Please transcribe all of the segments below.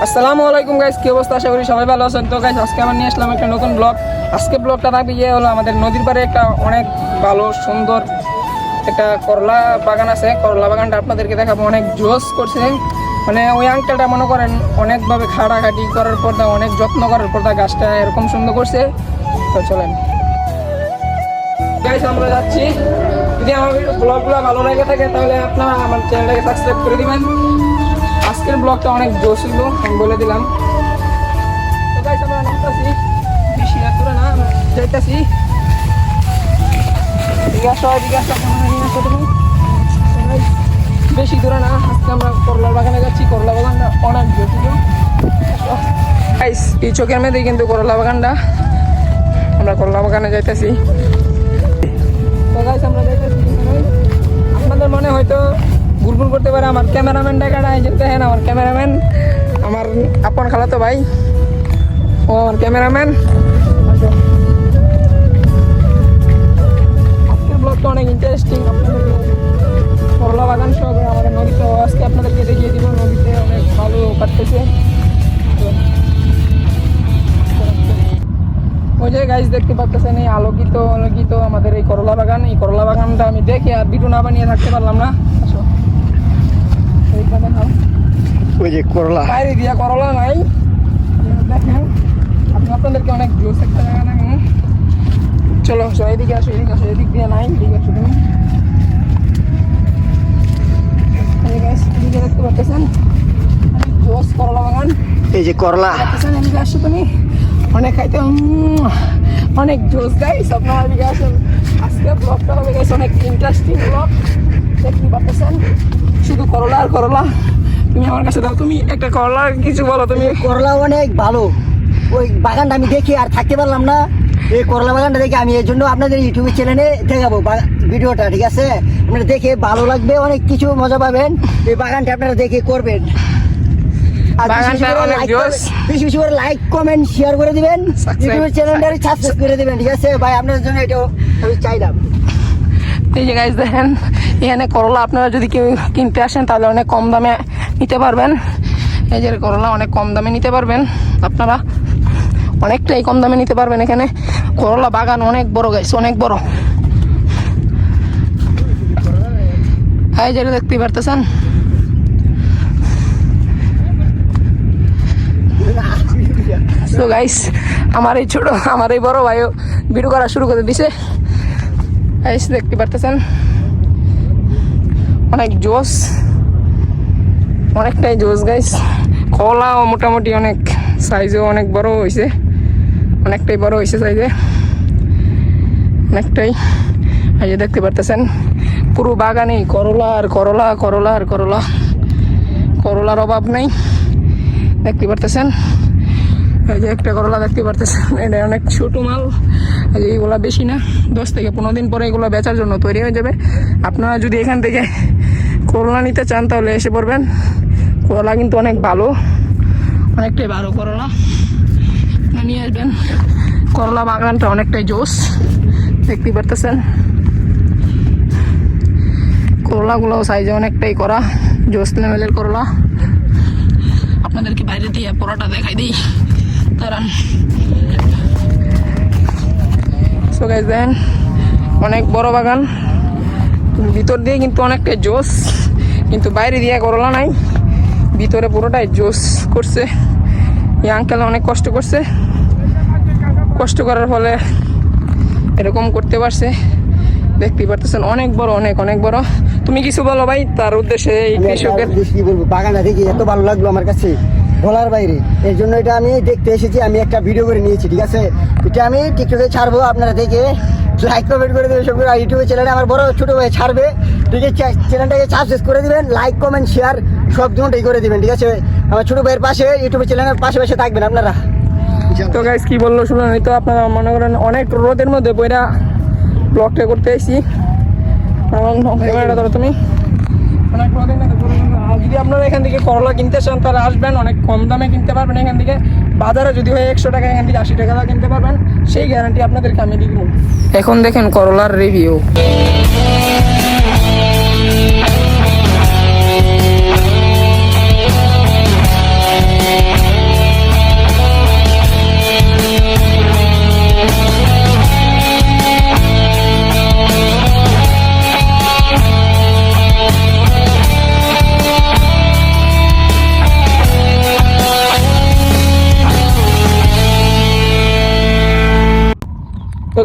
আসসালামু আলাইকুম গাইস, কি অবস্থা? আশা করি সবাই ভালো আছেন। তো গাইস, আজকে আমরা নিয়ে আসলাম একটা নতুন ব্লগ। আজকে ব্লগটা থাকবে হলো আমাদের নদীর পাড়ে একটা অনেক ভালো সুন্দর একটা করলা বাগান আছে। করলা বাগানটা আপনাদেরকে দেখাবো। অনেক জোস করছে, মানে ওই আঙ্কেলটা মনে করেন অনেকভাবে খাটাখাটি করার পর অনেক যত্ন করার পর গাছটা এরকম সুন্দর করছে। তো চলেন গাইস, আমরা যাচ্ছি। যদি আমার ব্লগগুলো ভালো লেগে থাকে তাহলে আপনারা আমার চ্যানেলটাকে সাবস্ক্রাইব করে দিবেন। আজকের ব্লগটা অনেক জোশ ছিল, আমি বলে দিলাম। তো গাইস, আমরা নামতেছি, বেশি রাত করে না, আমরা যাইতেছি। বেশি দূরে না, আজকে আমরা করলার বাগানে যাচ্ছি। করলা বাগানটা অনেক জোশ ছিল গাইস। এই চোখের মেয়েদের কিন্তু করলা বাগানটা, আমরা করলা বাগানে যাইতেছি। তো গাইস, আমরা যাইতেছি। আপনাদের মনে হয়তো গুলগুল করতে পারে আমার ক্যামেরাম্যান ডাকাটা। দেখেন আমার ক্যামেরাম্যান, আমার আপন খালাতো ভাই, ও আমার ক্যামেরাম্যান। আজকের ব্লগটা অনেক ইন্টারেস্টিং। আপনাদেরকে করলা বাগান সহ আমাদের নদীতে আজকে আপনাদেরকে দেখিয়ে দিব। নদীতে অনেক ভালো কাটতেছে। ওই যে গাইস দেখতে পাচ্ছেন, এই আলোকিত আলোকিত আমাদের এই করলা বাগান। এই করলা বাগানটা আমি দেখে আর ভিডিও না বানিয়ে থাকতে পারলাম না। ওই যে করলা, বাইরে দিয়া করলা নাই, দেখেন আপনাদেরকে অনেক জোস একটা জায়গা না। চলো এদিকে আসো, এদিকে আসো, এদিক দিয়ে নাই, এদিকে আসো তুমি। এদিকে দেখতে পাচ্ছেন জোস করলা বাগান। এই যে করলা, এদিকে আসো তুমি। অনেক খাইতে অনেক জোস গাইস, আপনারা এদিকে আসুন। আজকে ব্লগটা হবে গাইস অনেক ইন্টারেস্টিং ব্লগ। দেখতে পাচ্ছেন শুধু করলা আর করলা। তুমি আমার কাছে দাও, তুমি একটা করলা কিছু বলো। তুমি করলা অনেক ভালো। ওই বাগানটা আমি দেখি আর থাকতে পারলাম না। এই করলা বাগানটা দেখে আমি এই জন্য আপনাদের ইউটিউব চ্যানেলে দেখাবো ভিডিওটা, ঠিক আছে? আপনারা দেখে ভালো লাগবে, অনেক কিছু মজা পাবেন। এই বাগানটা আপনারা দেখে করবেন। আর বেশি করে লাইক কমেন্ট শেয়ার করে দিবেন, ইউটিউব চ্যানেলটা সাবস্ক্রাইব করে দিবেন, ঠিক আছে ভাই? আপনাদের জন্য এটাও আমি চাইলাম। এই যে গাইস দেখেন, এখানে করলা আপনারা যদি কেউ কিনতে আসেন তাহলে অনেক কম দামে নিতে পারবেন। এই যে করলা অনেক কম দামে নিতে পারবেন, আপনারা অনেকটাই কম দামে নিতে পারবেন। এখানে করলা বাগান অনেক বড় গাইস, অনেক বড়। এই যে দেখতে পারতেছেন। তো গাইস, আমার এই বড় ভাইও ভিডিও করা শুরু করে দিছে। গাইস দেখতে পারতেছেন অনেক জোস, অনেকটাই জোস গাইস। কলাও মোটামুটি অনেক সাইজও অনেক বড় হয়েছে, অনেকটাই বড় হয়েছে সাইজে, অনেকটাই। এই যে দেখতে পারতেছেন পুরো বাগানেই করলা আর করলা, করলা আর করলা, করলার অভাব নেই। দেখতে পারতেছেন এই যে একটা করলা দেখতে পারতেছেন, এটা অনেক ছোট মাল। এই যে এইগুলা বেশি না, 10 থেকে 15 দিন পরে এগুলো বেচার জন্য তৈরি হয়ে যাবে। আপনারা যদি এখান থেকে করলা নিতে চান তাহলে এসে পড়বেন। করলা কিন্তু অনেক ভালো, অনেকটাই ভালো করলা, নিয়ে আসবেন। করলা বাগানটা অনেকটাই জোস, দেখতে পারতেছেন। করলাগুলো সাইজে অনেকটাই করা, জোস লেভেলের করলা। আপনাদেরকে বাইরে দিয়ে পরোটা দেখাই দিই, কারণ সো গাইস দেখেন অনেক বড় বাগান, ভিতর দিয়ে কিন্তু অনেকটাই জোস, কিন্তু বাইরে দিয়ে করলা নাই, ভিতরে পুরোটাই জোস করছে। এই আঙ্কেল অনেক কষ্ট করছে, কষ্ট করার ফলে এরকম করতে পারছে। দেখতে পারতেছেন অনেক বড়, অনেক অনেক বড়। তুমি কিছু বলো ভাই তার উদ্দেশ্যে। এই কৃষকের কি বলবো, বাগানটা দেখি এত ভালো লাগলো আমার কাছে বলার বাইরে। এর জন্য এটা আমি দেখতে এসেছি, আমি একটা ভিডিও করে নিয়েছি, ঠিক আছে? এটা আমি টিকটকে ছাড়বো, আপনারা দেখে লাইক কমেন্ট করে দেবেন। সব ইউটিউবে চ্যানেলে আমার বড় ছোট ভাই ছাড়বে, ঠিক আছে? চ্যানেলটাকে সাবস্ক্রাইব করে দিবেন, লাইক কমেন্ট শেয়ার সব দুটোই করে দিবেন, ঠিক আছে? আমার ছোট ভাইয়ের পাশে ইউটিউবে চ্যানেলের পাশে পাশে থাকবেন আপনারা। তো গাইস কি বললো শুনুন। তো আপনারা মনে করেন অনেক রোদের মধ্যে বইরা ব্লগটা করতে এসেছি। ক্যামেরাটা ধরো তুমি। অনেক রোদের মধ্যে, যদি আপনারা এখান থেকে করলা কিনতে চান তাহলে আসবেন, অনেক কম দামে কিনতে পারবেন এখান থেকে। বাজারে যদি হয় 100 টাকা, এখান থেকে 80 টাকা কিনতে পারবেন, সেই গ্যারান্টি আপনাদেরকে আমি দিয়ে দেবো। এখন দেখেন করলার রিভিউ।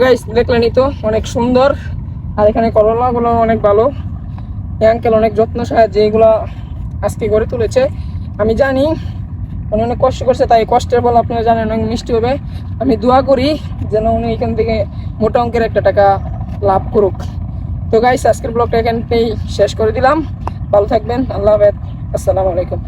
গাইস দেখলেনই তো, অনেক সুন্দর। আর এখানে করলাগুলো অনেক ভালো। এই আঙ্কেল অনেক যত্ন সাহায্যে এগুলা আজকে গড়ে তুলেছে। আমি জানি উনি অনেক কষ্ট করছে, তাই কষ্টের ফল আপনারা জানেন অনেক মিষ্টি হবে। আমি দোয়া করি যেন উনি এখান থেকে মোটা অঙ্কের একটা টাকা লাভ করুক। তো গাইস আজকের ব্লগটা এখানেই শেষ করে দিলাম। ভালো থাকবেন, আল্লাহ হাফেজ, আসসালামু আলাইকুম।